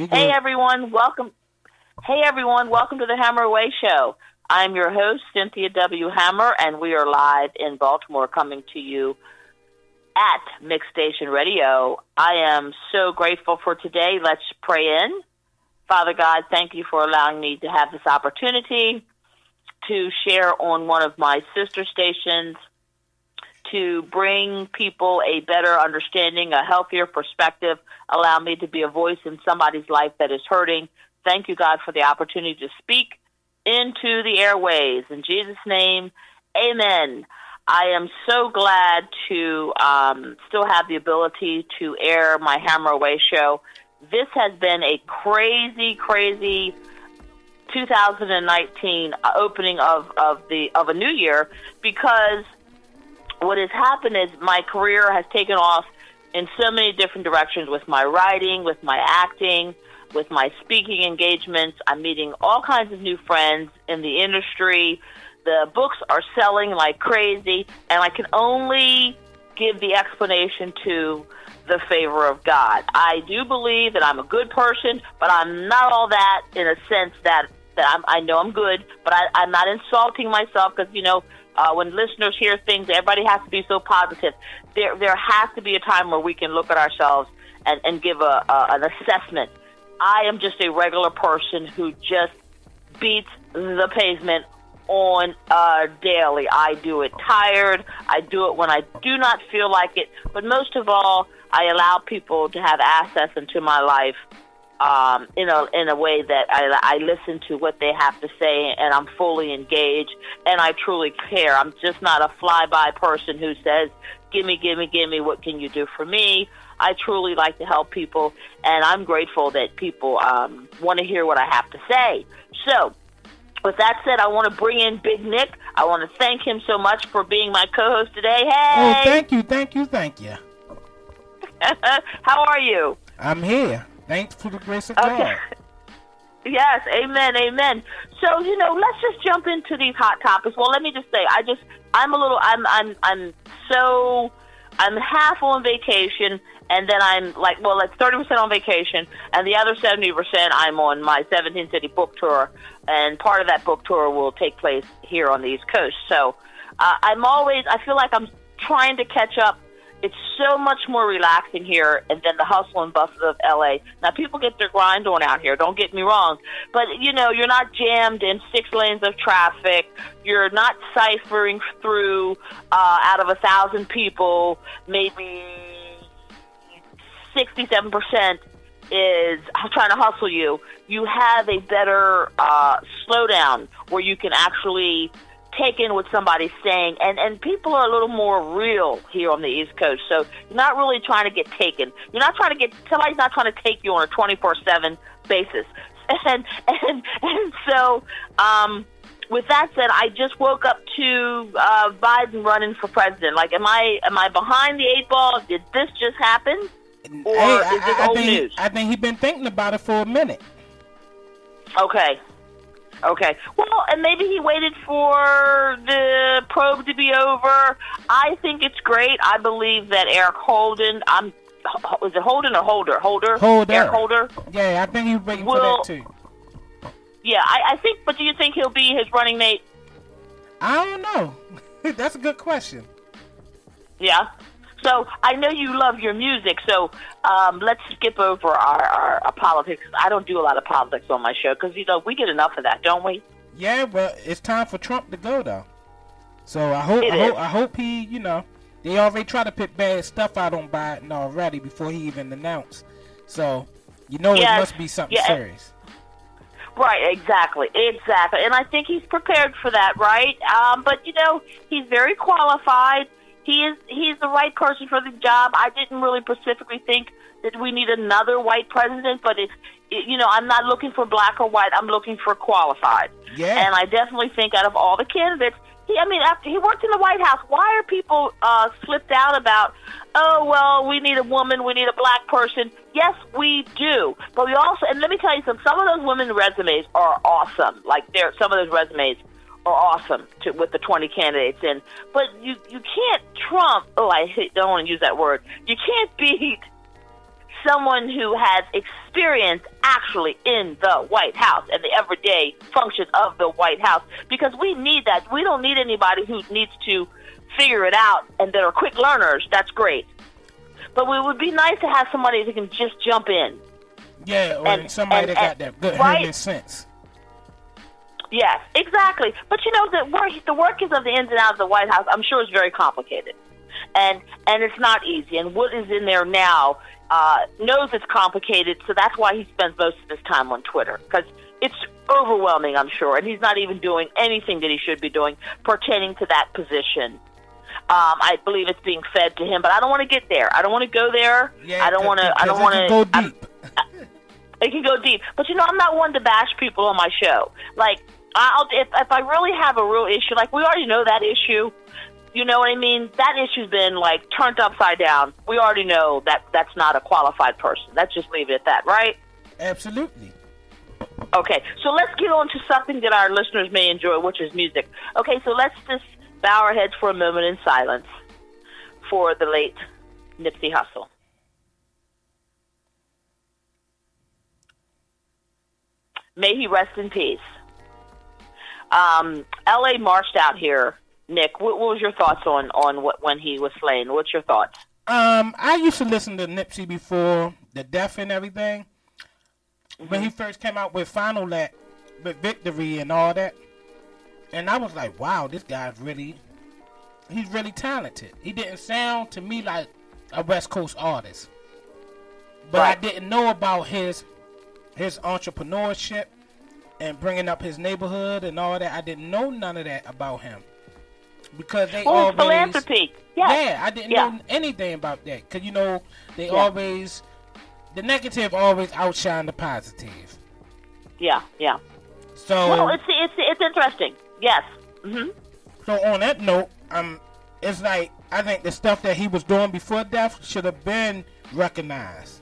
You Hey good? everyone, welcome. Hey everyone, welcome to the Hammer Away Show. I'm your host, Cynthia W. Hammer, and we are live in Baltimore, coming to you at Mix Station Radio. I am so grateful for today. Let's pray in. Father God, thank you for allowing me to have this opportunity to share on one of my sister stations, to bring people a better understanding, a healthier perspective, allow me to be a voice in somebody's life that is hurting. Thank you, God, for the opportunity to speak into the airways. In Jesus' name, amen. I am so glad to still have the ability to air my Hammer Away show. This has been a crazy, crazy 2019 opening of a new year, because what has happened is my career has taken off in so many different directions, with my writing, with my acting, with my speaking engagements. I'm meeting all kinds of new friends in the industry. The books are selling like crazy, and I can only give the explanation to the favor of God. I do believe that I'm a good person, but I'm not all that, in a sense that I know I'm good, but I'm not insulting myself, because, when listeners hear things, everybody has to be so positive. There has to be a time where we can look at ourselves and give an assessment. I am just a regular person who just beats the pavement on daily. I do it tired. I do it when I do not feel like it. But most of all, I allow people to have access into my life in a way that I listen to what they have to say, and I'm fully engaged, and I truly care. I'm just not a fly-by person who says, gimme, what can you do for me? I truly like to help people, and I'm grateful that people want to hear what I have to say. So, with that said, I want to bring in Big Nick. I want to thank him so much for being my co-host today. Hey! Oh, thank you. How are you? I'm here. Thanks for the grace of God. Yes, amen. So, let's just jump into these hot topics. Well, let me just say, I'm half on vacation, and then I'm it's 30% on vacation, and the other 70% I'm on my 17-city book tour, and part of that book tour will take place here on the East Coast. So, I feel like I'm trying to catch up. It's so much more relaxing here than the hustle and bustle of L.A. Now, people get their grind on out here, don't get me wrong. But, you're not jammed in 6 lanes of traffic. You're not ciphering through, out of 1,000 people, maybe 67% is trying to hustle you. You have a better slowdown where you can actually take in what somebody's saying, and people are a little more real here on the East Coast. So you're not really trying to get taken. Somebody's not trying to take you on a 24/7 basis. And so, with that said, I just woke up to Biden running for president. Am I behind the 8 ball? Did this just happen, or is this old news? I think he's been thinking about it for a minute. Okay. Well, and maybe he waited for the probe to be over. I think it's great. I believe that Eric Holden, is it Holden or Holder? Holder. Eric Holder? Yeah, I think he's waiting for that too. Yeah, I think, but do you think he'll be his running mate? I don't know. That's a good question. Yeah. So, I know you love your music, so let's skip over our politics. I don't do a lot of politics on my show, because, we get enough of that, don't we? Yeah, but it's time for Trump to go, though. So, I hope he, they already try to put bad stuff out on Biden already before he even announced. So, it must be something serious. Right, exactly. And I think he's prepared for that, right? But, he's very qualified. He's the right person for the job. I didn't really specifically think that we need another white president, but I'm not looking for black or white. I'm looking for qualified. Yeah. And I definitely think out of all the candidates, after he worked in the White House, why are people slipped out about, oh, well, we need a woman, we need a black person? Yes, we do. But we also, and let me tell you something, some of those women's resumes are awesome. Some of those resumes are awesome with the 20 candidates in. But you can't trump, I don't want to use that word, you can't beat someone who has experience actually in the White House and the everyday functions of the White House, because we need that. We don't need anybody who needs to figure it out and that are quick learners. That's great. But it would be nice to have somebody who can just jump in. Yeah, or somebody that got that good human sense. Yes, exactly. But you know, the workings of the ins and outs of the White House, I'm sure, is very complicated. And it's not easy. And what is in there now knows it's complicated, so that's why he spends most of his time on Twitter, because it's overwhelming, I'm sure, and he's not even doing anything that he should be doing pertaining to that position. I believe it's being fed to him, but I don't want to get there. I don't want to go there. Yeah, I don't want to go deep. It can go deep, but you know, I'm not one to bash people on my show. Like, if I really have a real issue, like we already know that issue. You know what I mean? That issue's been, like, turned upside down. We already know that that's not a qualified person. Let's just leave it at that, right? Absolutely. Okay, so let's get on to something that our listeners may enjoy, which is music. Okay, so let's just bow our heads for a moment in silence for the late Nipsey Hussle. May he rest in peace. L.A. marched out here. Nick, what was your thoughts on when he was slain? What's your thoughts? I used to listen to Nipsey before the death and everything. Mm-hmm. When he first came out with Final Lap, with Victory and all that. And I was like, wow, this guy's he's really talented. He didn't sound to me like a West Coast artist. But right. I didn't know about his entrepreneurship and bringing up his neighborhood and all that. I didn't know none of that about him. Because they always... philanthropy. Yes. Yeah, I didn't know anything about that. Because, you know, they always... The negative always outshine the positive. Yeah, yeah. So... Well, it's interesting. Yes. Mm-hmm. So, on that note, it's like, I think the stuff that he was doing before death should have been recognized.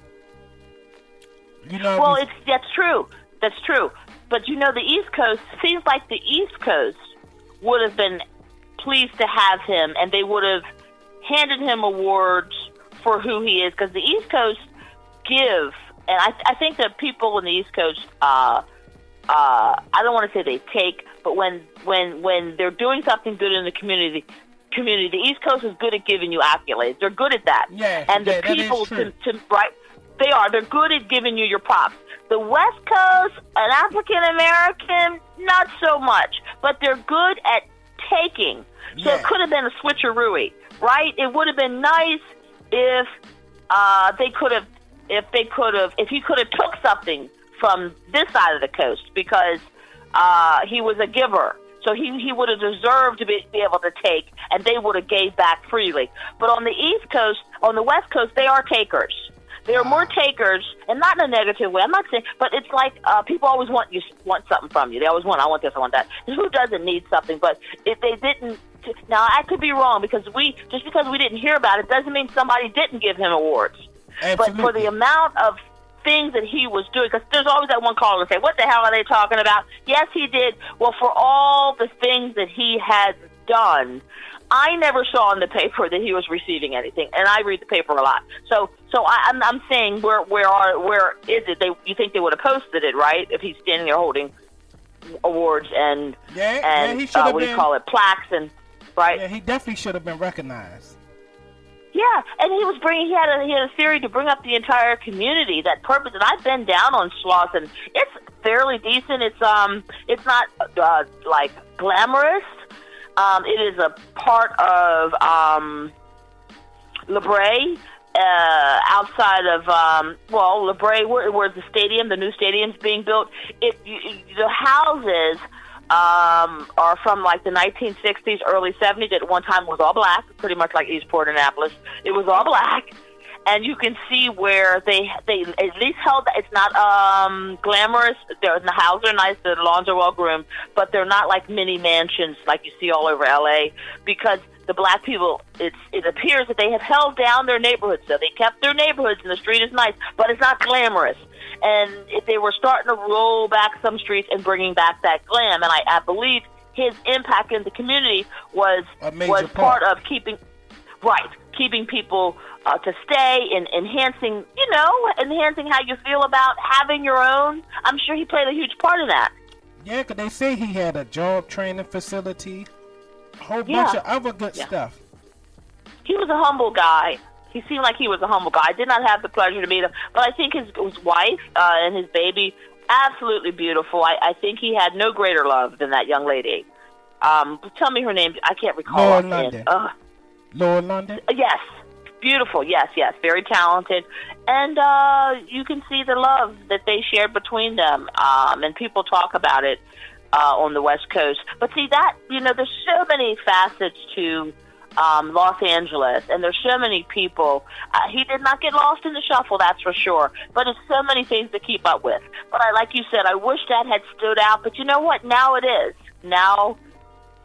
You know... Well, that's true. That's true. But, you know, the East Coast... Seems like the East Coast would have been... pleased to have him, and they would have handed him awards for who he is, because the East Coast give, and I think that people in the East Coast, I don't want to say they take, but when they're doing something good in the community, the East Coast is good at giving you accolades. They're good at that. Yeah, and the people they're good at giving you your props. The West Coast, an African American, not so much, but they're good at taking. So it could have been a switcheroo, right? It would have been nice if he could have took something from this side of the coast, because he was a giver. So he would have deserved to be able to take, and they would have gave back freely. But on the East Coast, on the West Coast, they are takers. There are more takers, and not in a negative way. I'm not saying, but it's like people always want something from you. They always want, I want this, I want that. Who doesn't need something? But if they didn't, now I could be wrong, because just because we didn't hear about it doesn't mean somebody didn't give him awards. Absolutely. But for the amount of things that he was doing, because there's always that one caller to say, "What the hell are they talking about?" Yes, he did. Well, for all the things that he had done, I never saw in the paper that he was receiving anything, and I read the paper a lot. So I'm saying, where is it? You think they would have posted it, right? If he's standing there holding awards and he should have what do you call it, plaques, and right? Yeah, he definitely should have been recognized. Yeah, and he had a theory to bring up the entire community. That purpose, and I've been down on Schloss, and it's fairly decent. It's not like glamorous. It is a part of La Brea, outside of La Brea, where the stadium, the new stadium's being built. The houses are from like the 1960s, early 70s. At one time, was all black, pretty much like Eastport, Annapolis. It was all black. And you can see where they at least held. It's not glamorous. The houses are nice. The lawns are well groomed, but they're not like mini mansions like you see all over L.A. Because the black people, it appears that they have held down their neighborhoods. So they kept their neighborhoods, and the street is nice, but it's not glamorous. And they were starting to roll back some streets and bringing back that glam. And I believe his impact in the community was part of keeping. Right. Keeping people to stay and enhancing how you feel about having your own. I'm sure he played a huge part in that. Yeah, 'cause they say he had a job training facility, a whole bunch of other good stuff. He was a humble guy. He seemed like he was a humble guy. I did not have the pleasure to meet him, but I think his wife and his baby, absolutely beautiful. I think he had no greater love than that young lady. Tell me her name. I can't recall. Laura London. Laura London? Yes. Beautiful. Yes. Very talented. And you can see the love that they shared between them. And people talk about it on the West Coast. But see, there's so many facets to Los Angeles, and there's so many people. He did not get lost in the shuffle, that's for sure. But it's so many things to keep up with. But like you said, I wish that had stood out. But you know what? Now it is. Now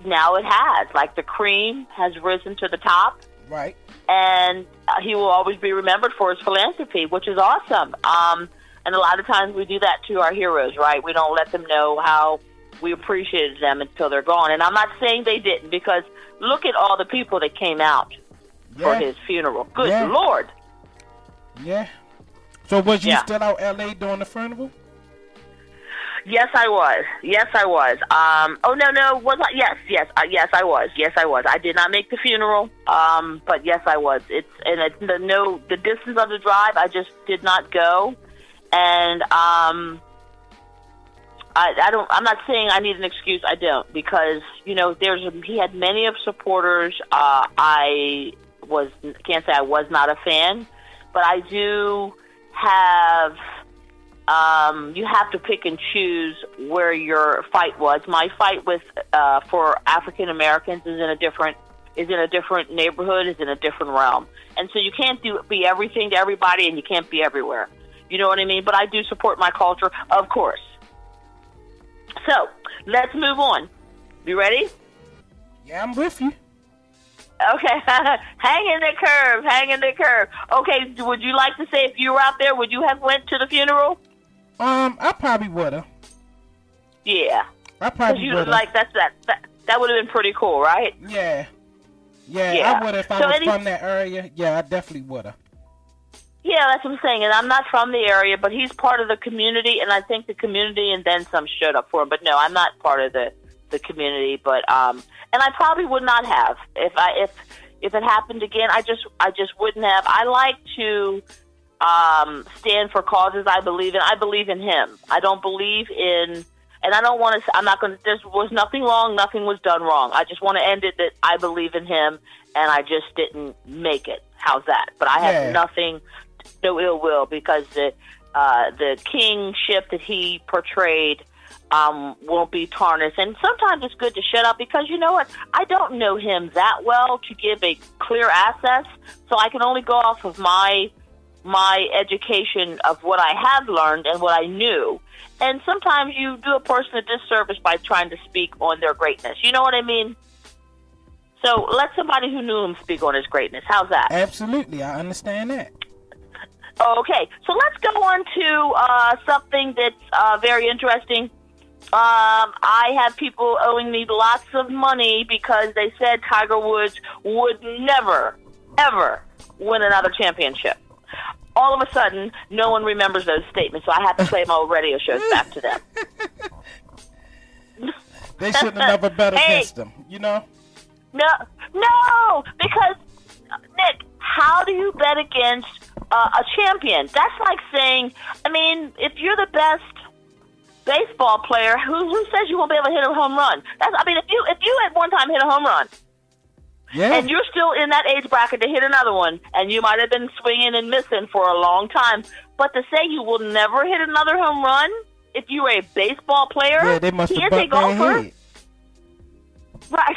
it has. Like the cream has risen to the top. Right. And he will always be remembered for his philanthropy, which is awesome. And a lot of times we do that to our heroes, right? We don't let them know how we appreciated them until they're gone. And I'm not saying they didn't, because look at all the people that came out for his funeral. Good Lord. Yeah. So was you still out L.A. during the funeral? Yes, I was. No. Was I? Yes, I was. Yes, I was. I did not make the funeral, but yes, I was. The distance of the drive, I just did not go, and I'm not saying I need an excuse. I don't, because he had many of supporters. I can't say I was not a fan, but I do have. You have to pick and choose where your fight was. My fight with for African Americans is in a different neighborhood, is in a different realm, and so you can't be everything to everybody, and you can't be everywhere. You know what I mean? But I do support my culture, of course. So let's move on. You ready? Yeah, I'm with you. Okay, hang in the curve. Okay, would you like to say, if you were out there, would you have went to the funeral? I probably would have. Yeah. I probably would have. Like that would have been pretty cool, right? Yeah. I would have if I was from that area. Yeah, I definitely would have. Yeah, that's what I'm saying. And I'm not from the area, but he's part of the community, and I think the community and then some showed up for him. But no, I'm not part of the community. But and I probably would not have if it happened again. I just wouldn't have. I like to stand for causes I believe in. I believe in him. I don't believe in, and I don't want to. I'm not going to. There was nothing wrong. Nothing was done wrong. I just want to end it that I believe in him, and I just didn't make it. How's that? But I have nothing, no ill will, because the kingship that he portrayed won't be tarnished. And sometimes it's good to shut up, because you know what? I don't know him that well to give a clear access, so I can only go off of my education of what I have learned and what I knew. And sometimes you do a person a disservice by trying to speak on their greatness. You know what I mean? So let somebody who knew him speak on his greatness. How's that? Absolutely. I understand that. Okay. So let's go on to something that's very interesting. I have people owing me lots of money because they said Tiger Woods would never, ever win another championship. All of a sudden, no one remembers those statements, so I have to play my old radio shows back to them. They shouldn't have never bet against them, you know? No, because, Nick, how do you bet against a champion? That's like saying, I mean, if you're the best baseball player, who says you won't be able to hit a home run? If you at one time hit a home run, and you're still in that age bracket to hit another one, and you might have been swinging and missing for a long time, but to say you will never hit another home run if you were a baseball player, they must have bucked their head. Right.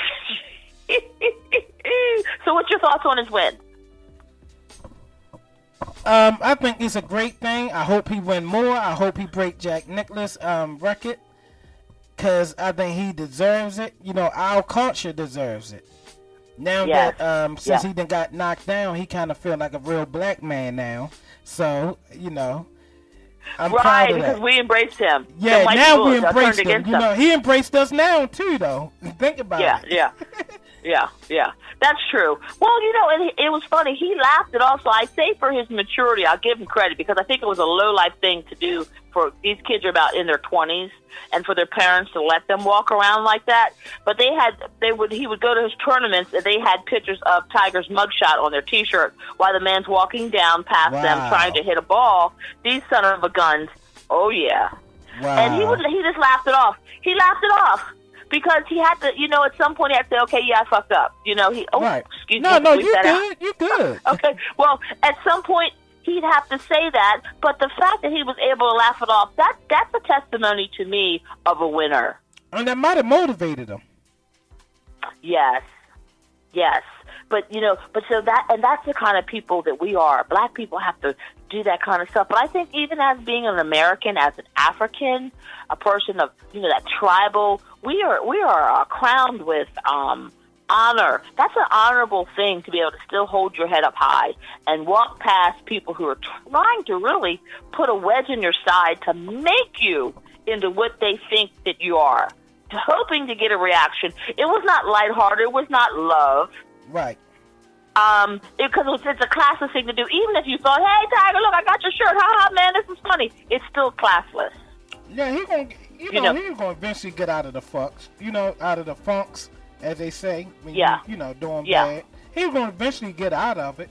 So what's your thoughts on his win? I think it's a great thing. I hope he win more. I hope he break Jack Nicklaus' record, because I think he deserves it. You know, our culture deserves it. Now that since he done got knocked down, he kind of feel like a real black man now. So, you know, I'm proud of that. Because we embraced him. Yeah, now we embraced him. You know, he embraced us now too, though. Think about it. Yeah. That's true. Well, and it was funny. He laughed it off. So I say for his maturity, I'll give him credit because I think it was a low-life thing to do for these kids are about in their 20s and for their parents to let them walk around like that. But he would go to his tournaments and they had pictures of Tiger's mugshot on their T-shirt while the man's walking down past them trying to hit a ball. These son of a guns. Oh, yeah. Wow. And he just laughed it off. He laughed it off. Because he had to, at some point he had to say, okay, yeah, I fucked up. Right. Excuse me. No, you good. Okay, well, at some point he'd have to say that, but the fact that he was able to laugh it off, that's a testimony to me of a winner. And that might have motivated him. Yes. But, that's the kind of people that we are. Black people have to do that kind of stuff. But I think even as being an American, as an African, a person of, that tribal, we are crowned with honor. That's an honorable thing to be able to still hold your head up high and walk past people who are trying to really put a wedge in your side to make you into what they think that you are, hoping to get a reaction. It was not lighthearted. It was not love. Right. Because it's a classless thing to do. Even if you thought, hey, Tiger, look, I got your shirt. Ha, man, this is funny. It's still classless. Yeah, he's going to eventually get out of the funks, out of the funks, as they say, when doing bad. He's going to eventually get out of it.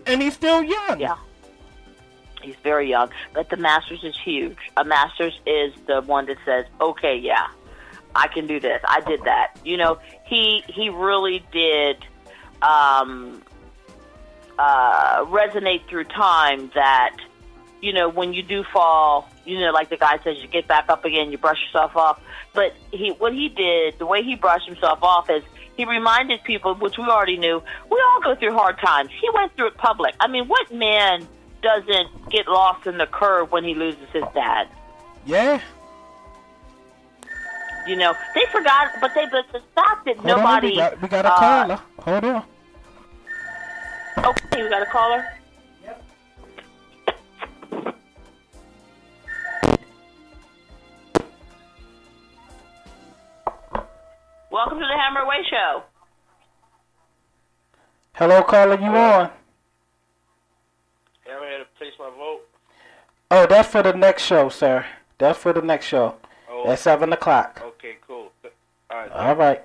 And he's still young. Yeah. He's very young. But the Masters is huge. A Masters is the one that says, okay, yeah, I can do this. I did that. He really did resonate through time that, when you do fall, like the guy says, you get back up again, you brush yourself off. But what he did, the way he brushed himself off is he reminded people, which we already knew, we all go through hard times. He went through it public. I mean, what man doesn't get lost in the curve when he loses his dad? Yeah. They forgot, but the fact that nobody... We got a caller. Hold on. Okay, we got a caller? Yep. Welcome to the Hammer Away Show. Hello, caller, you on? Yeah, I'm here to place my vote. Oh, that's for the next show, sir. That's for the next show. Oh. At 7 o'clock. Okay, cool. All right. All right.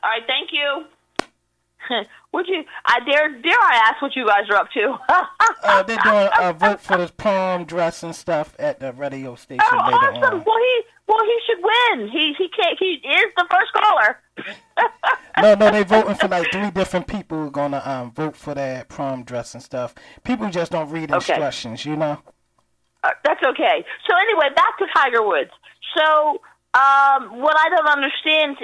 All right, thank you. I dare I ask what you guys are up to? They're doing a vote for the prom dress and stuff at the radio station later awesome. on. Well, he should win. He is the first caller. No, they voting for like 3 different people who are gonna vote for that prom dress and stuff. People just don't read instructions, That's okay. So anyway, back to Tiger Woods. So what I don't understand,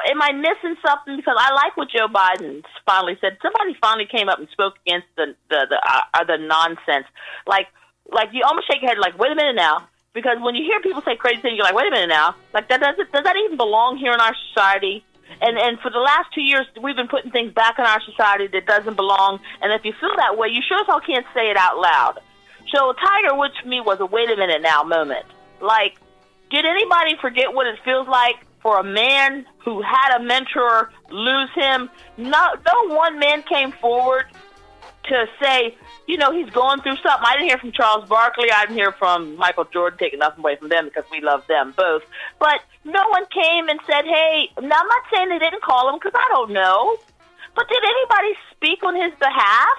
am I missing something? Because I like what Joe Biden finally said. Somebody finally came up and spoke against the nonsense. Like you almost shake your head like, wait a minute now. Because when you hear people say crazy things, you're like, wait a minute now. Like, does that even belong here in our society? And for the last 2 years, we've been putting things back in our society that doesn't belong. And if you feel that way, you sure as hell can't say it out loud. So Tiger Woods for me was a wait a minute now moment. Like, did anybody forget what it feels like for a man who had a mentor lose him? No one man came forward to say, he's going through something. I didn't hear from Charles Barkley. I didn't hear from Michael Jordan, taking nothing away from them because we love them both. But no one came and said, hey, now I'm not saying they didn't call him because I don't know. But did anybody speak on his behalf?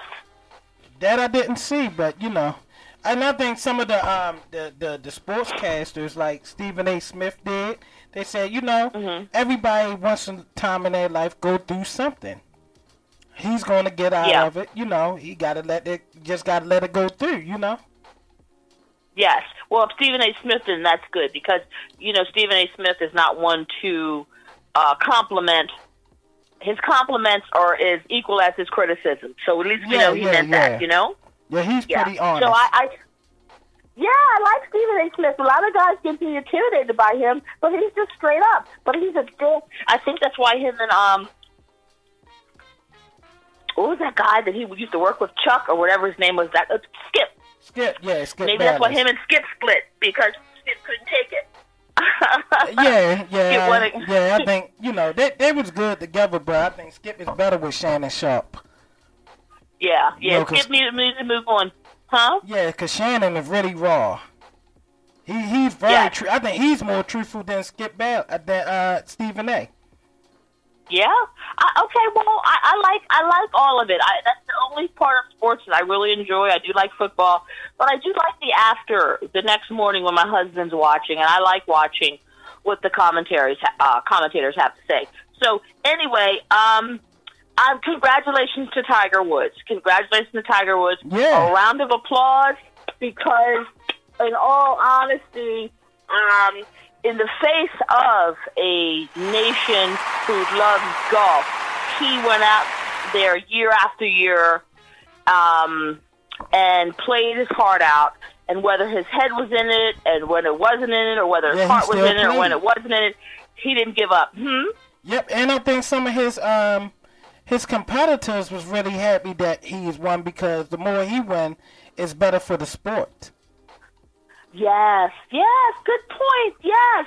That I didn't see, but, And I think some of the sportscasters like Stephen A. Smith did. They said, everybody once in a time in their life go through something. He's going to get out of it. He gotta let it go through. Yes. Well, if Stephen A. Smith, then that's good because Stephen A. Smith is not one to compliment. His compliments are as equal as his criticism. So at least we know he meant that. Yeah, he's pretty honest. So I like Stephen A. Smith. A lot of guys get intimidated by him, but he's just straight up. But he's a dick. I think that's why him and what was that guy that he used to work with, Chuck or whatever his name was? That Skip. Skip. Maybe that's why him and Skip split because Skip couldn't take it. I think they was good together, but I think Skip is better with Shannon Sharp. Yeah. Skip needs to move on, huh? Yeah, because Shannon is really raw. He's very true. I think he's more truthful than than Stephen A. Yeah. I like all of it. That's the only part of sports that I really enjoy. I do like football, but I do like the next morning when my husband's watching, and I like watching what the commentators have to say. So anyway, congratulations to Tiger Woods. Yeah. A round of applause, because in all honesty, in the face of a nation who loves golf, he went out there year after year and played his heart out. And whether his head was in it, and when it wasn't in it, or whether his heart was in it, or when it wasn't in it, he didn't give up. Yep, and I think some of his competitors was really happy that he's won, because the more he win, it's better for the sport. Yes, good point, yes.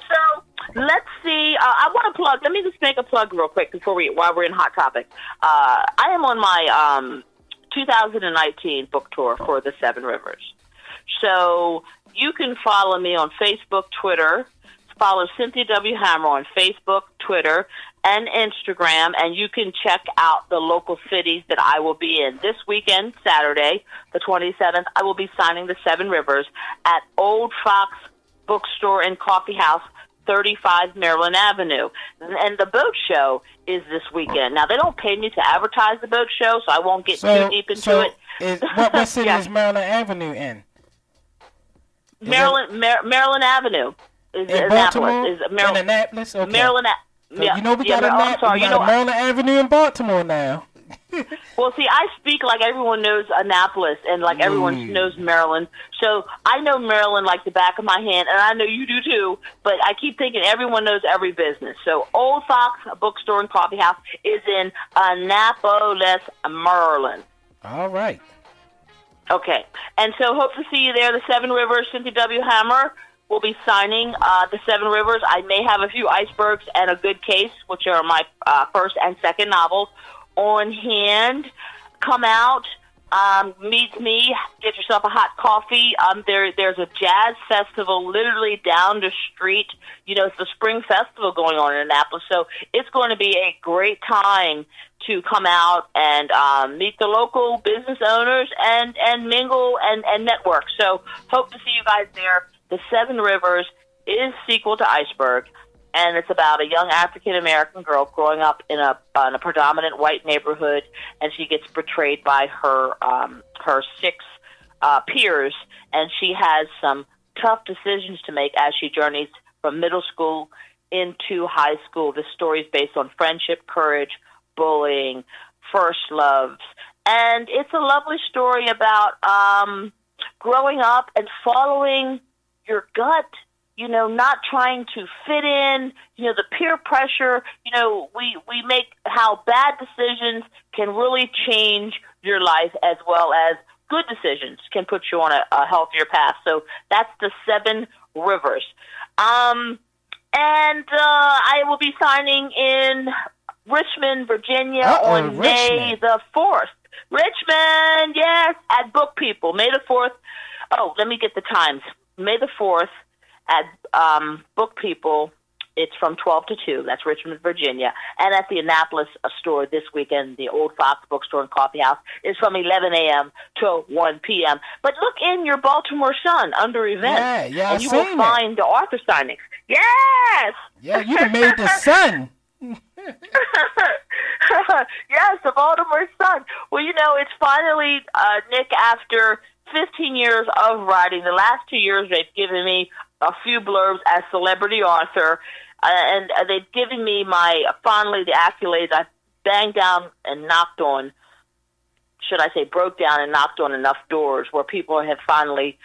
So, let's see, I want to plug, let me just make a plug real quick while we're in Hot Topic. I am on my 2019 book tour for the Seven Rivers. So, you can follow me on Facebook, Twitter, follow Cynthia W. Hammer on Facebook, Twitter, and Instagram, and you can check out the local cities that I will be in. This weekend, Saturday, the 27th, I will be signing the Seven Rivers at Old Fox Bookstore and Coffee House, 35 Maryland Avenue. And the boat show is this weekend. Now, they don't pay me to advertise the boat show, so I won't get too deep into it. What city is Maryland Avenue in? Maryland Avenue is in Annapolis. In Annapolis? Okay. Maryland. We got a Maryland Avenue in Baltimore now. Well, see, I speak like everyone knows Annapolis, and like everyone knows Maryland. So I know Maryland like the back of my hand, and I know you do too. But I keep thinking everyone knows every business. So Old Fox Bookstore and Coffee House is in Annapolis, Maryland. All right. Okay, and so hope to see you there. The Seven Rivers, Cynthia W. Hammer will be signing the Seven Rivers. I may have a few icebergs and a good case, which are my first and second novels, on hand. Come out, meet me, get yourself a hot coffee. There's a jazz festival literally down the street. It's the spring festival going on in Annapolis, so it's going to be a great time to come out and meet the local business owners and mingle and network. So hope to see you guys there. The Seven Rivers is sequel to Iceberg, and it's about a young African-American girl growing up in a predominant white neighborhood, and she gets betrayed by her six peers, and she has some tough decisions to make as she journeys from middle school into high school. This story is based on friendship, courage, bullying, first loves, and it's a lovely story about growing up and following your gut, not trying to fit in, the peer pressure, we make how bad decisions can really change your life, as well as good decisions can put you on a healthier path. So that's the Seven Rivers. And I will be signing in Richmond, Virginia on May the 4th. Richmond, yes, at Book People, May the 4th. Oh, let me get the times. May the 4th at Book People. It's from 12 to 2. That's Richmond, Virginia. And at the Annapolis store this weekend, the Old Fox Bookstore and Coffee House, is from 11 a.m. to 1 p.m. But look in your Baltimore Sun under events, and you will find the author signings. Yes! Yeah, you done made the Sun. Yes, the Baltimore Sun. Well, it's finally, Nick, after 15 years of writing. The last 2 years, they've given me a few blurbs as celebrity author, and they've given me finally the accolades. I banged down and knocked on, should I say, broke down and knocked on enough doors where people have finally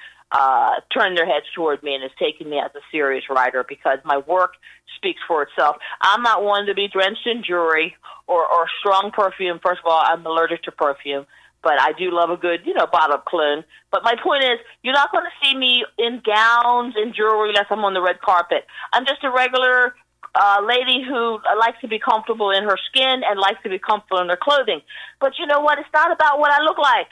turned their heads toward me and has taken me as a serious writer, because my work speaks for itself. I'm not one to be drenched in jewelry or strong perfume. First of all, I'm allergic to perfume. but I do love a good, bottle of cologne. But my point is, you're not going to see me in gowns and jewelry unless I'm on the red carpet. I'm just a regular lady who likes to be comfortable in her skin and likes to be comfortable in her clothing. But you know what? It's not about what I look like.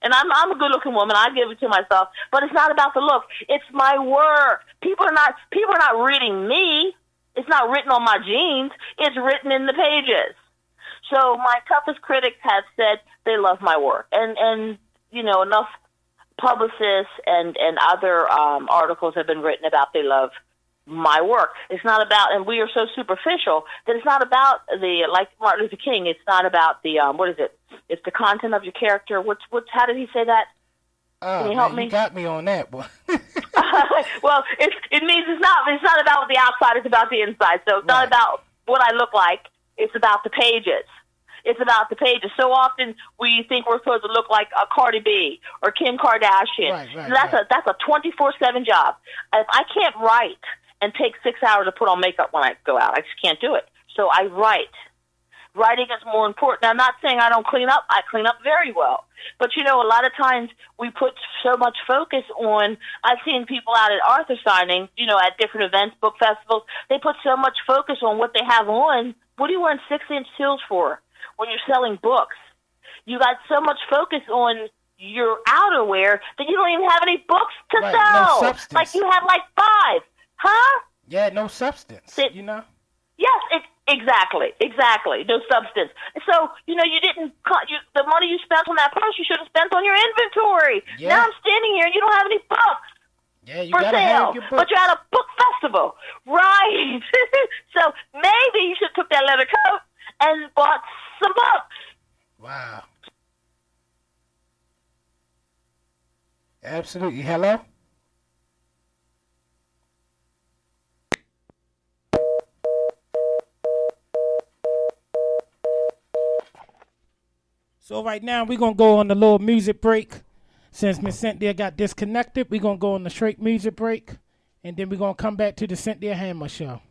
And I'm a good-looking woman. I give it to myself. But it's not about the look. It's my work. People are not reading me. It's not written on my jeans. It's written in the pages. So my toughest critics have said they love my work. And enough publicists and other articles have been written about they love my work. It's not about, and we are so superficial that it's not about like Martin Luther King, it's not about the, what is it? It's the content of your character. How did he say that? Can you help me? You got me on that, boy. Well, it means it's not about the outside, it's about the inside. So it's not about what I look like, it's about the pages. It's about the pages. So often we think we're supposed to look like a Cardi B or Kim Kardashian. Right, that's a 24/7 job. If I can't write and take 6 hours to put on makeup when I go out, I just can't do it. So I write. Writing is more important. Now, I'm not saying I don't clean up. I clean up very well. But, a lot of times we put so much focus on, I've seen people out at Arthur signing, at different events, book festivals, they put so much focus on what they have on. What are you wearing 6-inch heels for when you're selling books? You got so much focus on your outerwear that you don't even have any books to sell. No substance. Like you have like 5. Huh? Yeah, no substance, Yes, exactly. No substance. So, you didn't cut the money you spent on that purse, you should have spent on your inventory. Yeah. Now I'm standing here and you don't have any books. Yeah, you for gotta sale, have your books. but you're at a book festival. Right. So maybe you should have took that leather coat and bought some books. Wow. Absolutely. Hello? So right now we're going to go on a little music break. Since Miss Cynthia got disconnected, we're going to go on the straight music break. And then we're going to come back to the Cynthia Hammer Show.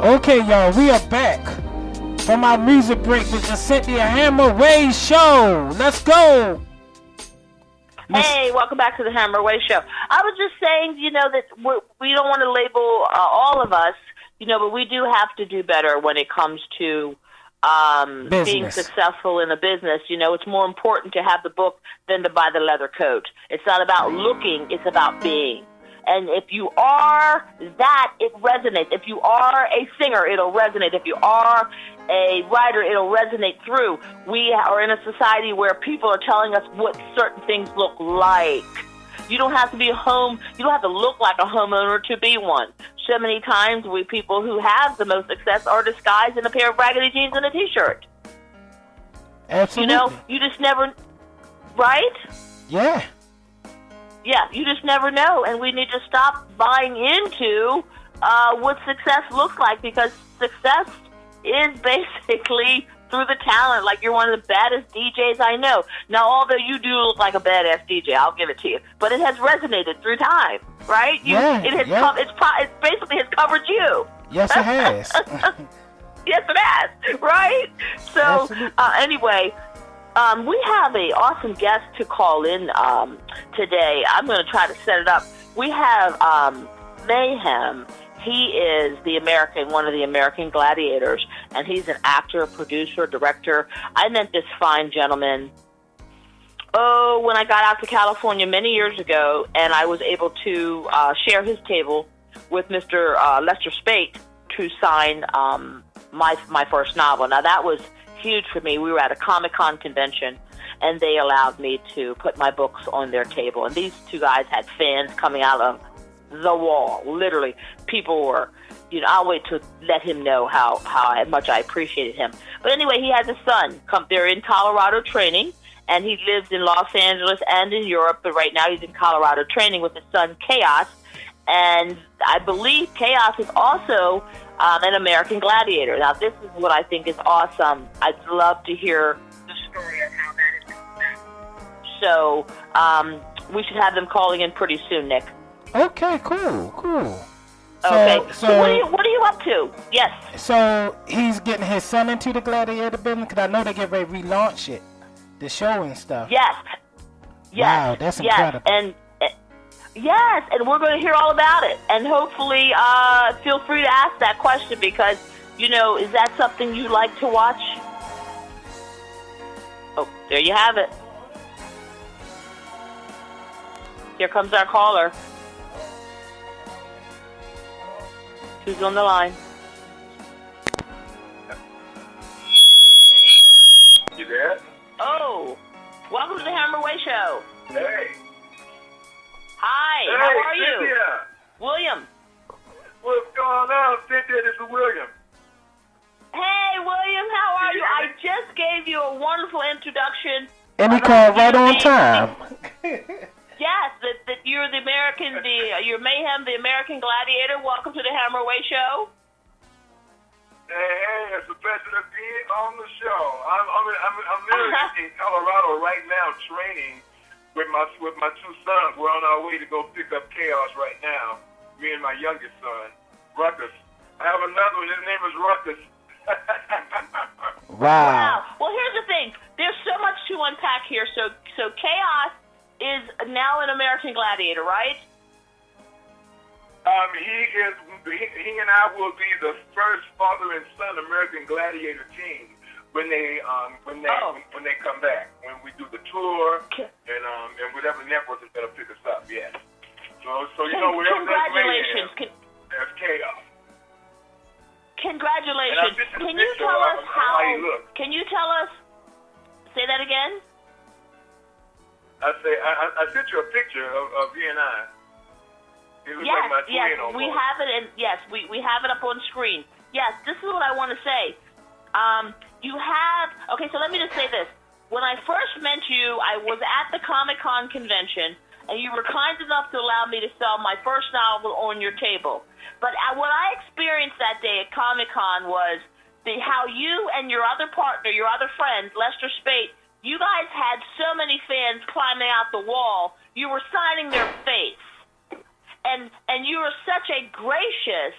Okay, y'all, we are back from our music break with the Cynthia Hammer Way Show. Let's go. Hey, welcome back to the Hammer Way Show. I was just saying, that we don't want to label all of us, but we do have to do better when it comes to being successful in a business. It's more important to have the book than to buy the leather coat. It's not about looking, it's about being. And if you are that, it resonates. If you are a singer, it'll resonate. If you are a writer, it'll resonate through. We are in a society where people are telling us what certain things look like. You don't have to be you don't have to look like a homeowner to be one. So many times people who have the most success are disguised in a pair of raggedy jeans and a t-shirt. Absolutely. You just never, right? Yeah. Yeah, you just never know, and we need to stop buying into what success looks like, because success is basically through the talent. Like, you're one of the baddest DJs I know. Now, although you do look like a badass DJ, I'll give it to you, but it has resonated through time, right? It basically has covered you. Yes, it has. Yeah, Yes, it has, right? So, anyway, we have an awesome guest to call in today. I'm going to try to set it up. We have Mayhem. He is one of the American Gladiators, and he's an actor, producer, director. I met this fine gentleman, when I got out to California many years ago, and I was able to share his table with Mr. Lester Speight to sign my first novel. Now, that was huge for me. We were at a Comic-Con convention, and they allowed me to put my books on their table. And these two guys had fans coming out of the wall. Literally, people were, I'll wait to let him know how much I appreciated him. But anyway, he has a son. They're in Colorado training, and he lives in Los Angeles and in Europe, but right now he's in Colorado training with his son, Chaos. And I believe Chaos is also an American Gladiator. Now, this is what I think is awesome. I'd love to hear the story of how that is done. So we should have them calling in pretty soon, Nick. Okay, cool. Okay, so what are you up to? Yes. So he's getting his son into the Gladiator business, because I know they get ready to relaunch it, the show and stuff. Yes. Wow, that's incredible. Yes, and we're going to hear all about it. And hopefully, feel free to ask that question because, is that something you like to watch? Oh, there you have it. Here comes our caller. Who's on the line? You there? Oh, welcome to the Hammer Way Show. Hey. Hi, hey, how are you? Cynthia. William. What's going on, Cynthia? This is William. Hey, William, how are you? I just gave you a wonderful introduction. And he called right on time. Yes, that you're the American, you're Mayhem, the American Gladiator. Welcome to the Hammer Way Show. Hey, it's a pleasure to be on the show. I'm literally in Colorado right now training with my two sons. We're on our way to go pick up Chaos right now. Me and my youngest son, Ruckus. I have another one. His name is Ruckus. Wow. Well, here's the thing. There's so much to unpack here. So Chaos is now an American Gladiator, right? He and I will be the first father and son American Gladiator team when they come back, when we do the tour and whatever network is gonna pick us up. Yes. So congratulations. That's Chaos. Congratulations. Can you tell us how he looks? Can you tell us? Say that again. I sent you a picture of he and I. He looks like my twin almost. We have it, and yes, we have it up on screen. Yes, this is what I want to say. So let me just say this. When I first met you, I was at the Comic-Con convention, and you were kind enough to allow me to sell my first novel on your table. But what I experienced that day at Comic-Con was how you and your other partner, your other friend, Lester Speight, you guys had so many fans climbing out the wall, you were signing their face. And you are such a gracious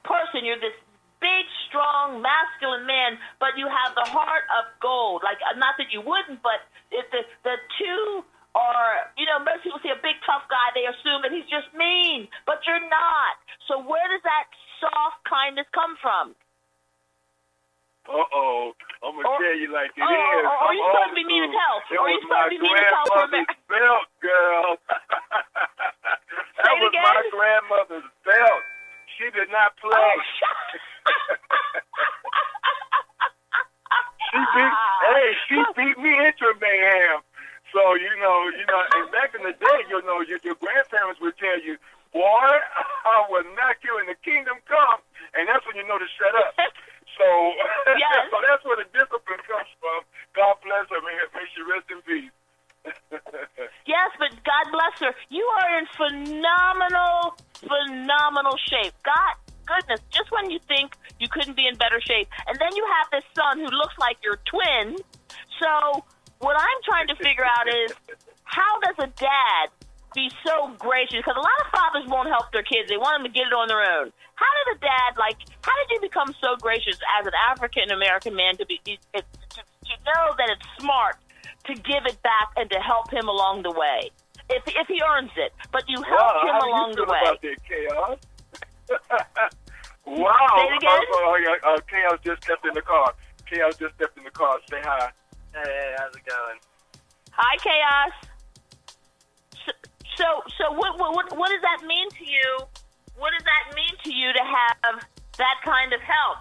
person. You're this big, strong, masculine man, but you have the heart of gold. Like, not that you wouldn't, but if the two are, most people see a big, tough guy, they assume that he's just mean, but you're not. So where does that soft kindness come from? I'm going to tell you like it is. Are you supposed to be mean as hell? Are you supposed to be mean as hell for me? Belt, girl. That was again? My grandmother's belt. She did not play. She beat me into mayhem. So, and back in the day, your grandparents would tell you, boy, I will knock you in the kingdom come. And that's when you know to shut up. So, yes. So that's where the discipline comes from. God bless her. May she rest in peace. Yes, but God bless her. You are in phenomenal shape. God, goodness, just when you think you couldn't be in better shape. And then you have this son who looks like your twin. So what I'm trying to figure out is, how does a dad be so gracious? Because a lot of fathers won't help their kids. They want them to get it on their own. How did a dad, how did you become so gracious as an African-American man to know that it's smart to give it back and to help him along the way? If he earns it, but you help him along the way. About that, Chaos? Wow. Say it again? Chaos just stepped in the car. Say hi. Hey, how's it going? Hi, Chaos. So what does that mean to you? What does that mean to you to have that kind of help?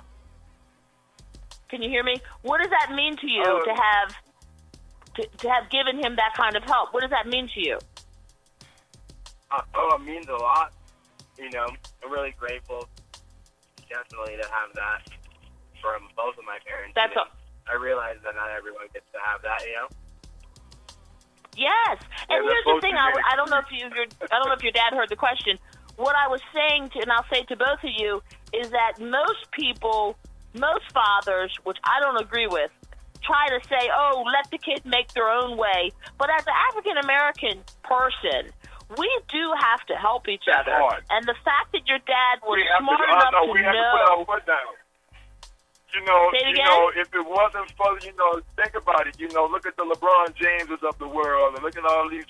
Can you hear me? What does that mean to you to have given him that kind of help? What does that mean to you? It means a lot. I'm really grateful, definitely, to have that from both of my parents. That's all. I realize that not everyone gets to have that. Yes, and here's the thing. I don't know if your dad heard the question. What I was saying and I'll say to both of you, is that most fathers, which I don't agree with, try to say, "Oh, let the kids make their own way." But as an African American person, we do have to help each other. Hard. And the fact that your dad was smart we enough have to put our foot down. If it wasn't for, think about it. Look at the LeBron Jameses of the world, and look at all these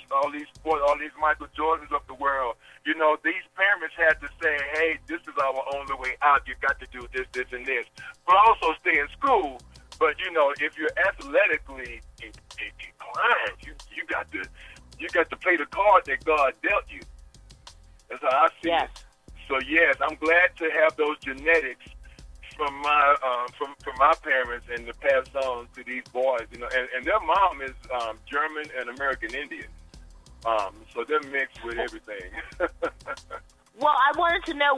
sports, all these Michael Jordans of the world. These parents had to say, "Hey, this is our only way out. You got to do this, this, and this." But also stay in school. But if you're athletically inclined, you got to play the card that God dealt you. That's how I see it. So yes, I'm glad to have those genetics from my parents and to pass on to these boys. And their mom is German and American Indian. So they're mixed with everything. Well, I wanted to know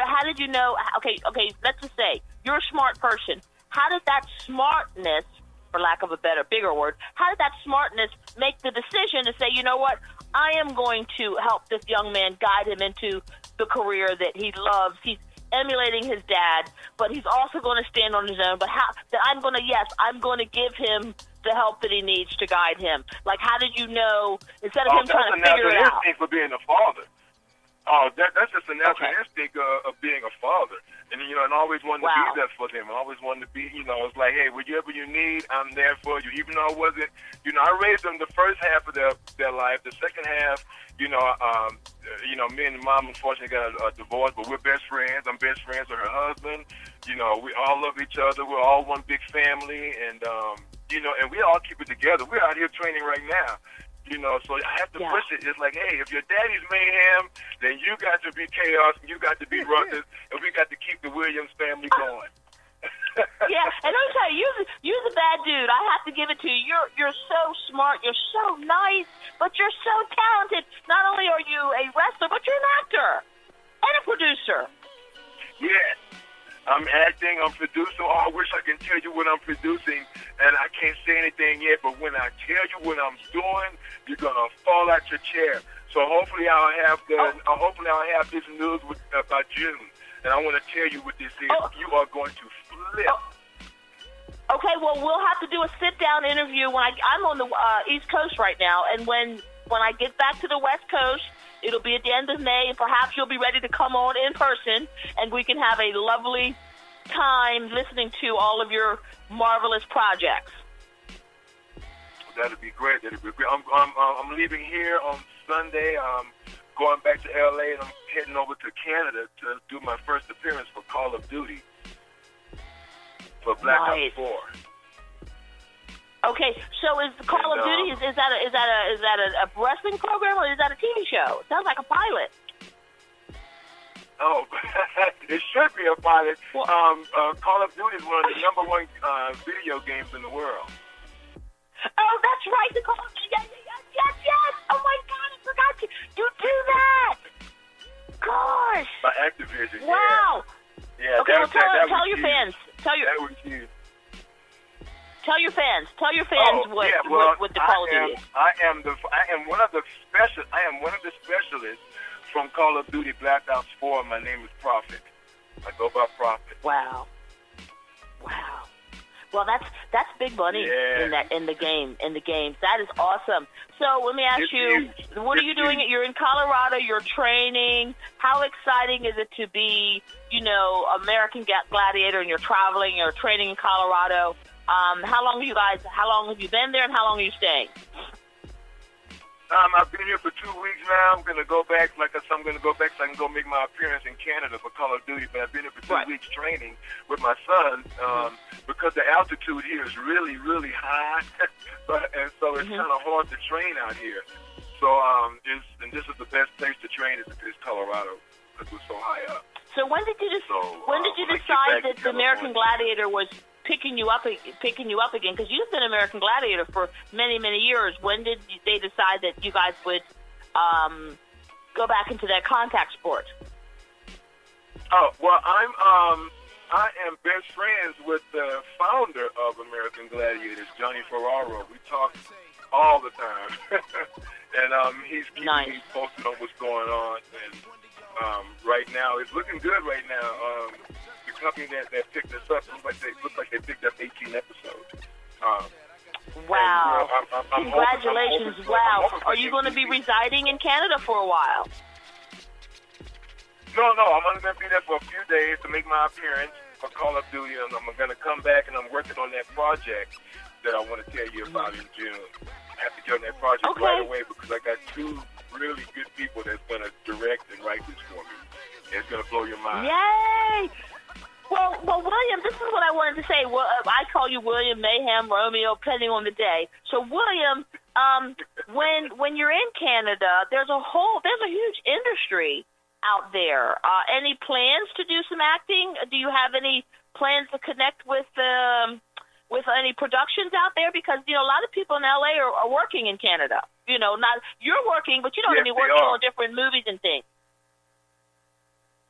how did you know? Okay, let's just say you're a smart person. How did that smartness, for lack of a bigger word, how did that smartness make the decision to say, you know what, I am going to help this young man, guide him into the career that he loves. He's emulating his dad, but he's also going to stand on his own. But I'm going to give him the help that he needs to guide him. Like, how did you know, instead of him trying to figure it out? That's a natural instinct for being a father. That's just a natural instinct of being a father. And, and always wanted to be there for them. I always wanted to be, it's like, hey, whatever you need, I'm there for you. Even though I wasn't, I raised them the first half of their life. The second half, me and mom unfortunately got a divorce, but we're best friends. I'm best friends with her husband. We all love each other. We're all one big family. And, and we all keep it together. We're out here training right now. So I have to push it. It's like, hey, if your daddy's mayhem, then you got to be chaos, and you got to be ruckus, and we got to keep the Williams family going. Yeah, and let me tell you, you're the bad dude. I have to give it to you. You're so smart. You're so nice, but you're so talented. Not only are you a wrestler, but you're an actor and a producer. Yes. I'm acting, I'm producing. I wish I can tell you what I'm producing, and I can't say anything yet, but when I tell you what I'm doing, you're going to fall out your chair. So hopefully I'll have this news by June, and I want to tell you what this is. You are going to flip. Okay, well, we'll have to do a sit-down interview. I'm on the East Coast right now, and when I get back to the West Coast, it'll be at the end of May, and perhaps you'll be ready to come on in person, and we can have a lovely time listening to all of your marvelous projects. That'd be great. I'm leaving here on Sunday. I'm going back to L.A., and I'm heading over to Canada to do my first appearance for Call of Duty for Black Ops 4. Okay, so is Call of Duty is that a wrestling program, or is that a TV show? It sounds like a pilot. Oh, it should be a pilot. Well, Call of Duty is one of the number one video games in the world. Oh, that's right, the Call of Duty. Yes. Oh my God, I forgot you do that. Gosh. By Activision. Wow. Yeah. Okay, tell your fans. That was huge. Tell your fans what the Call of Duty is. I am one of the specialists from Call of Duty Black Ops 4. My name is Prophet. I go by Prophet. Wow. Well, that's big money in the games. That is awesome. So let me ask you, what are you doing? You're in Colorado. You're training. How exciting is it to be, American Gladiator, and you're traveling. You're training in Colorado. How long have you been there, and how long are you staying? I've been here for 2 weeks now. I'm going to go back. Like I said, I'm going to go back so I can go make my appearance in Canada for Call of Duty. But I've been here for 2 weeks training with my son because the altitude here is really, really high. And so it's kind of hard to train out here. So this is the best place to train is Colorado because we're so high up. So when did you decide that the American Gladiator was picking you up again? Because you've been American Gladiator for many, many years. When did they decide that you guys would go back into that contact sport? Oh, well, I am best friends with the founder of American Gladiators, Johnny Ferraro. We talk all the time, and he's keeping me posted on what's going on. And right now, it's looking good. Right now. Company that picked us up looks like they picked up 18 episodes. Wow! I'm Congratulations! Wow! Are you going to be residing in Canada for a while? No. I'm only going to be there for a few days to make my appearance for Call of Duty, and I'm going to come back and I'm working on that project that I want to tell you about in June. I have to get on that project right away because I got 2 really good people that's going to direct and write this for me. It's going to blow your mind. Yay! Well, William, this is what I wanted to say. Well, I call you William, Mayhem, Romeo, depending on the day. So, William, when you're in Canada, there's a huge industry out there. Any plans to do some acting? Do you have any plans to connect with any productions out there? Because a lot of people in LA are working in Canada. Not you're working, but Yes, working on different movies and things.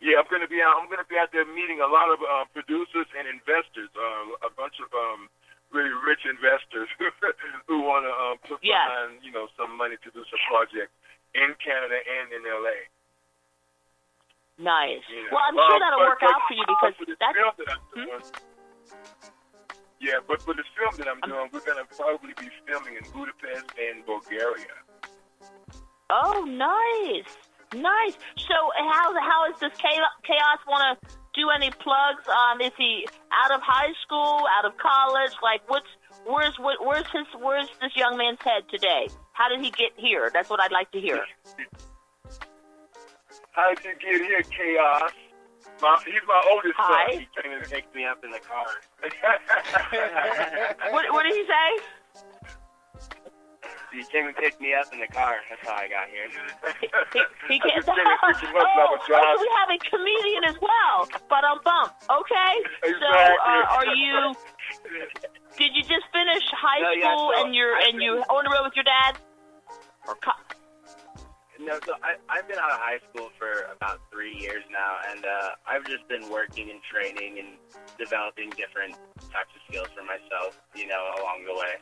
Yeah, I'm going to be out there meeting a lot of producers and investors, a bunch of really rich investors who want to put behind, some money to do some projects in Canada and in LA. Nice. Well, I'm sure that'll work out for you because that's. Yeah, but for this film that I'm doing, we're going to probably be filming in Budapest and Bulgaria. Oh, nice. Nice. So how is this Chaos want to do any plugs? Is he out of high school, out of college? Like, where's this young man's head today? How did he get here? That's what I'd like to hear. How did you get here, Chaos? He's my oldest son. He came and picked me up in the car. What did he say? He came and picked me up in the car. That's how I got here. He came. So we have a comedian as well. Bump. Okay. Exactly. So Did you just finish high school and you're on the road with your dad? No, so I've been out of high school for about 3 years now, and I've just been working and training and developing different types of skills for myself, along the way.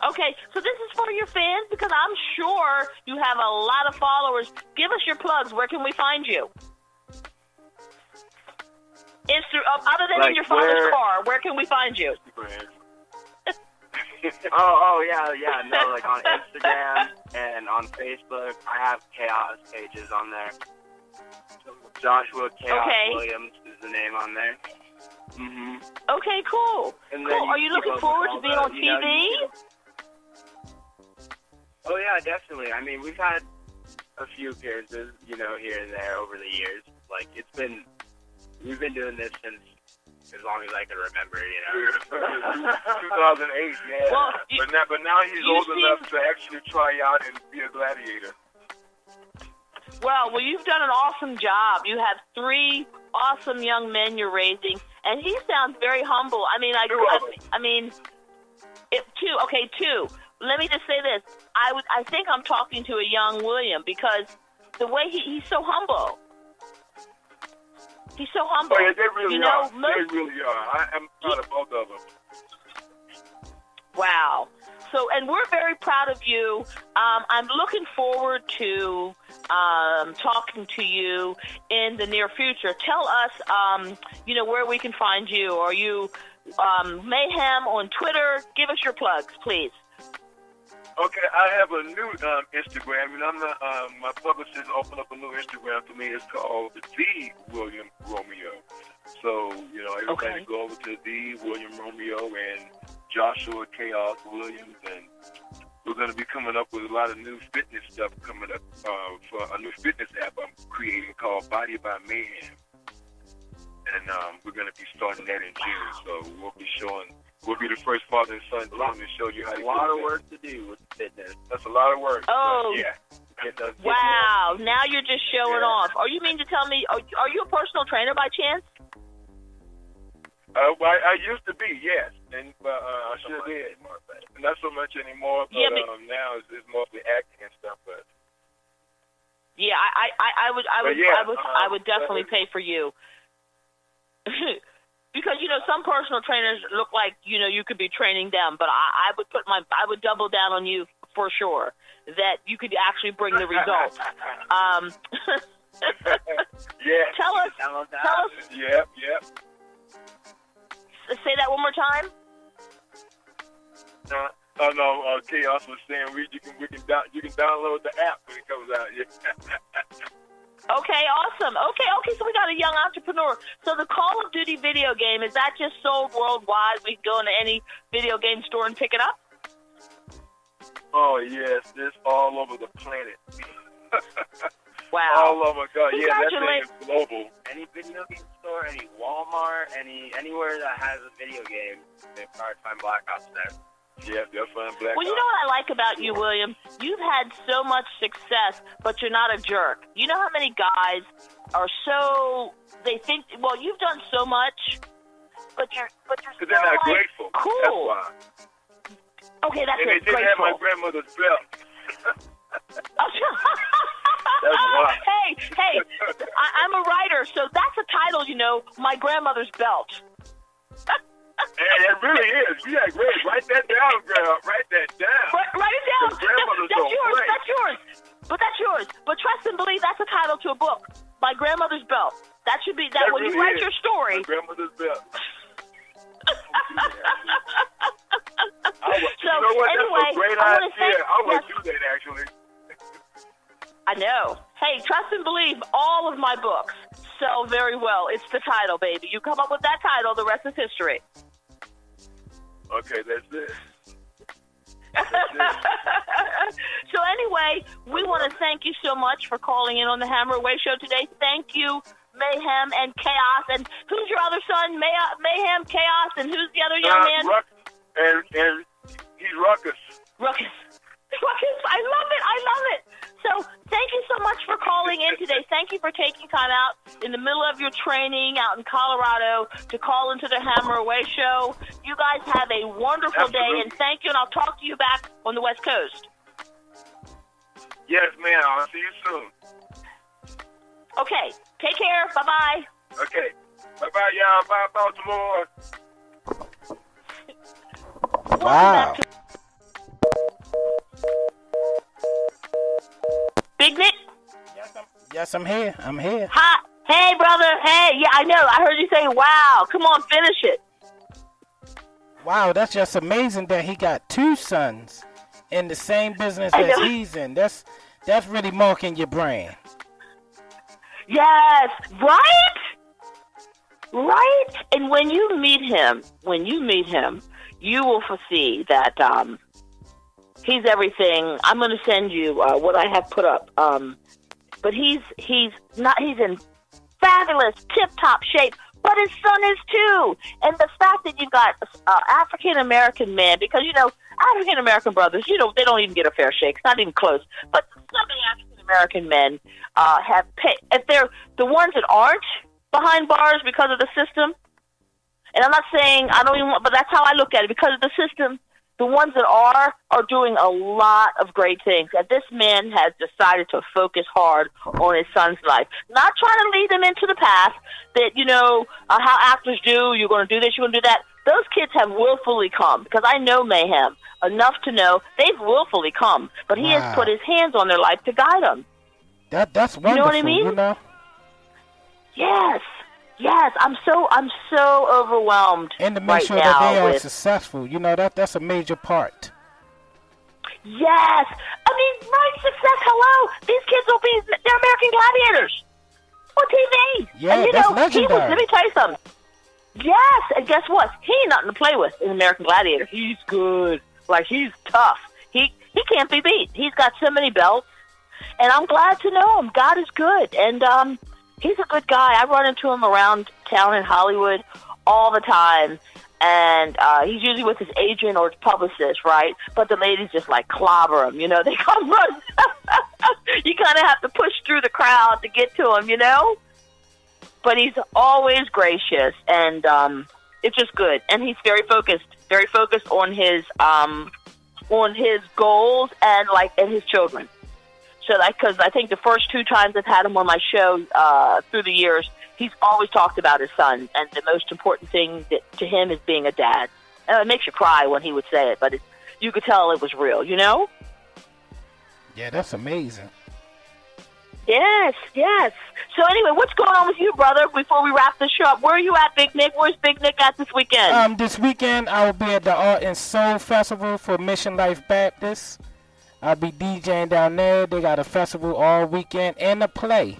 Okay, so this is for your fans because I'm sure you have a lot of followers. Give us your plugs. Where can we find you? Other than in your father's car, where can we find you? Yeah. No, like on Instagram and on Facebook. I have Chaos pages on there. Joshua Chaos Williams is the name on there. Mm-hmm. Okay, cool. Are you looking forward to being on TV? Oh, yeah, definitely. I mean, we've had a few appearances, here and there over the years. Like, we've been doing this since as long as I can remember, 2008, yeah. Well, but now he's old enough to actually try out and be a gladiator. Well, you've done an awesome job. You have 3 awesome young men you're raising, and he sounds very humble. I mean, 2. Let me just say this. I think I'm talking to a young William because the way he's so humble. He's so humble. Oh, yeah, they really are. They really are. I'm proud of both of them. Wow. So, and we're very proud of you. I'm looking forward to talking to you in the near future. Tell us, where we can find you. Are you Mayhem on Twitter. Give us your plugs, please. Okay, I have a new Instagram, and I'm not, my publicist opened up a new Instagram for me. It's called The William Romeo. So, everybody go over to The William Romeo and Joshua Chaos Williams, and we're going to be coming up with a lot of new fitness stuff coming up for a new fitness app I'm creating called Body by Mayhem. And we're going to be starting that in June, so we'll be the first father and son team to show you how to do it. A lot of work to do with fitness. That's a lot of work. Oh, yeah. Wow. Now you're just showing off. Are you mean to tell me, are you a personal trainer by chance? I used to be, yes. And I sure did. Not so much anymore, but now it's mostly acting and stuff. But yeah, I would definitely pay for you. Because some personal trainers look like you could be training them, but I would double down on you for sure that you could actually bring the results. Yeah. Tell us. Yep. Say that one more time. No. Chaos was saying you can download the app when it comes out. Yeah. Okay, awesome. Okay, so we got a young entrepreneur. So the Call of Duty video game, is that just sold worldwide? We can go into any video game store and pick it up? Oh, yes. It's all over the planet. Wow. All over. God, yeah, that thing is global. Any video game store, any Walmart, anywhere that has a video game, they've probably find Black Ops there. Yeah, they'll find Black Ops. Well, you know what I like about you, William? You've had so much success, but you're not a jerk. You know how many guys are they think, well, you've done so much, but you're because they're not grateful. Cool. That's why. Okay, that's and they didn't have my grandmother's belt. That's why. Hey, I'm a writer, so that's a title, My Grandmother's Belt. And it really is. Yeah, great. Write that down, girl. Write that down. Write it down. That's yours. But that's yours. But trust and believe, that's a title to a book. My Grandmother's Belt. That should be that when really you write your story. My Grandmother's Belt. So you know what? Anyway, that's a great idea. I would do that, actually. I know. Hey, trust and believe, all of my books sell very well. It's the title, baby. You come up with that title, the rest is history. Okay, that's it. So anyway, we want to thank you so much for calling in on the Hammer Away Show today. Thank you, Mayhem and Chaos. And who's your other son? Mayhem, Chaos, and who's the other young man? And he's Ruckus. Ruckus. I love it. So thank you so much for calling in today. Thank you for taking time out in the middle of your training out in Colorado to call into the Hammer Away Show. You guys have a wonderful day, and thank you, and I'll talk to you back on the West Coast. Yes, ma'am. I'll see you soon. Okay. Take care. Bye-bye. Okay. Bye-bye, y'all. Bye, Baltimore. Wow. Big Nick? Yes, I'm here. Hi. Hey, brother. Hey. Yeah, I know. I heard you say, wow. Come on, finish it. Wow, that's just amazing that he got two sons in the same business as he's in. That's really marking your brand. Yes. Right? And when you meet him, you will foresee that he's everything. I'm going to send you what I have put up. But he's in fabulous, tip-top shape. But his son is too. And the fact that you've got African-American men, because, African-American brothers, they don't even get a fair shake. It's not even close. But some African-American men have paid. If they're the ones that aren't behind bars because of the system, and I'm not saying but that's how I look at it, because of the system, the ones that are doing a lot of great things. And this man has decided to focus hard on his son's life. Not trying to lead them into the path that, how actors do, you're going to do this, you're going to do that. Those kids have willfully come, because I know Mayhem enough to know they've willfully come. But he has put his hands on their life to guide them. That's wonderful, You know what I mean? You know? Yes. Yes, I'm so overwhelmed and to make right sure now that they are with, successful. You know, that's a major part. Yes, I mean, right, success. Hello, these kids will be they're American Gladiators on TV. Yeah, and, you that's know, legendary. Let me tell you something. Yes, and guess what? He ain't nothing to play with in American Gladiator. He's good. Like, he's tough. He can't be beat. He's got so many belts, and I'm glad to know him. God is good, and he's a good guy. I run into him around town in Hollywood all the time, and he's usually with his agent or his publicist, right? But the ladies just, like, clobber him, you know? They come run. You kind of have to push through the crowd to get to him, you know? But he's always gracious, and it's just good. And he's very focused on his goals and his children. So, because I think the first 2 times I've had him on my show through the years, he's always talked about his son, and the most important thing to him is being a dad. And it makes you cry when he would say it, but you could tell it was real, you know? Yeah, that's amazing. Yes. So anyway, what's going on with you, brother, before we wrap this show up? Where are you at, Big Nick? Where's Big Nick at this weekend? This weekend, I will be at the Art and Soul Festival for Mission Life Baptist. I'll be DJing down there. They got a festival all weekend and a play.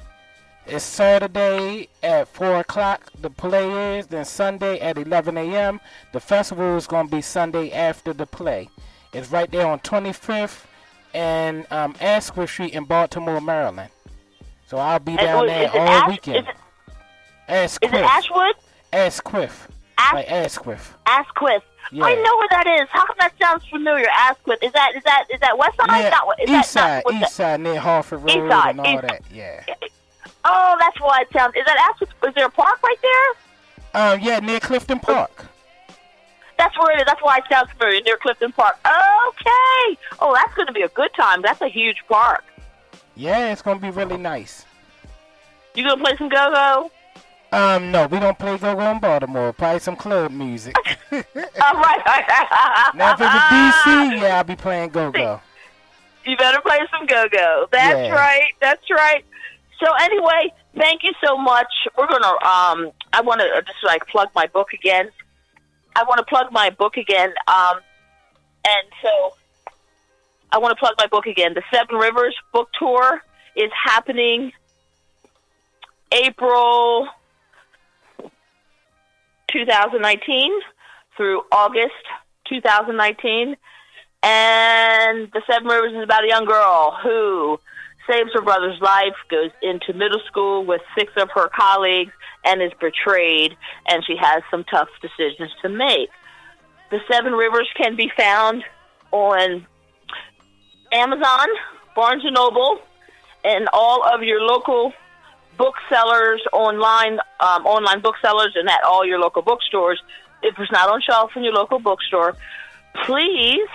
It's Saturday at 4 o'clock, the play is. Then Sunday at 11 a.m. The festival is going to be Sunday after the play. It's right there on 25th and Asquith Street in Baltimore, Maryland. So I'll be down there all weekend. Is it Ashwood? Asquith. Like Asquith. Asquith. Yeah. I know where that is. How come that sounds familiar? Asquith. Is that West Side? Yeah, East side near Harford Road and all that. Yeah. Oh, that's why it sounds. Is that Asquith? Is there a park right there? Yeah, near Clifton Park. That's where it is. That's why it sounds familiar, near Clifton Park. Okay. Oh, that's going to be a good time. That's a huge park. Yeah, it's going to be really nice. You going to play some go-go? No, we don't play go-go in Baltimore. Probably some club music. All right. Now, if it's DC, yeah, I'll be playing go-go. You better play some go-go. That's right. That's right. So anyway, thank you so much. We're going to, I want to just plug my book again. And so I want to plug my book again. The Seven Rivers book tour is happening April 2019 through August 2019. And The Seven Rivers is about a young girl who saves her brother's life, goes into middle school with 6 of her colleagues, and is betrayed, and she has some tough decisions to make. The Seven Rivers can be found on Amazon, Barnes & Noble, and all of your local booksellers, online booksellers, and at all your local bookstores. If it's not on shelf in your local bookstore, please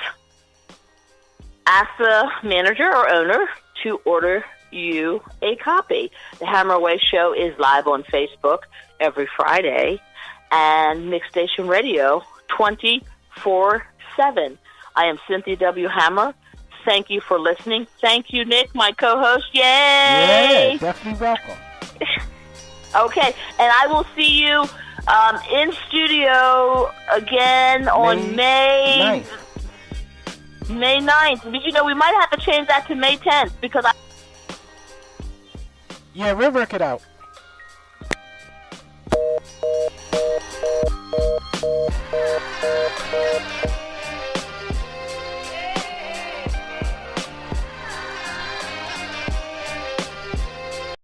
ask the manager or owner to order you a copy. The Hammer Away Show is live on Facebook every Friday and Mix Station Radio 24/7. I am Cynthia W. Hammer. Thank you for listening. Thank you, Nick, my co-host. Yay! Yeah, definitely welcome. Okay, and I will see you in studio again on May 9th. Did you know we might have to change that to May 10th because Yeah, we'll work it out.